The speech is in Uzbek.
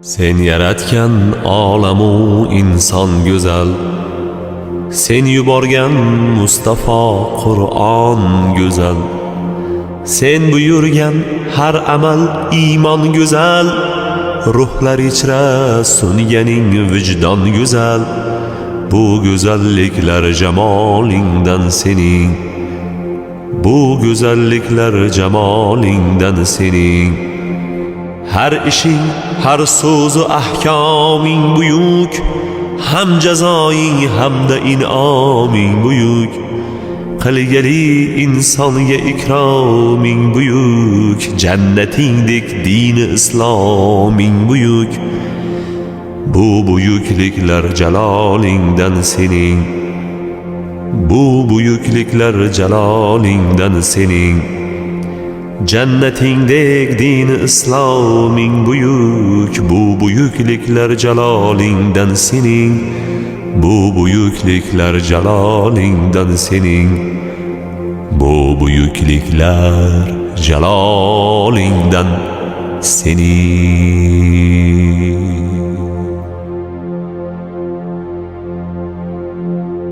Sen yaratgan olamu inson go'zal, sen yuborgan Mustafa Qur'on go'zal, sen buyurgan har amal iymon go'zal, ruhlar ichra sunganing vijdon go'zal. Bu go'zalliklar jamolingdan sening, bu go'zalliklar jamolingdan sening. Har ishing, har so'zu ahkoming buyuk, ham jazoing hamda inoming buyuk. Qilgali insonga ikroming buyuk, jannatingdek dini isloming buyuk. Bu buyukliklar jalolingdan sening, bu buyukliklar jalolingdan sening. Jannatingdek dini isloming buyuk, bu buyukliklar jalolingdan sening, bu buyukliklar jalolingdan sening, bu buyukliklar jalolingdan sening.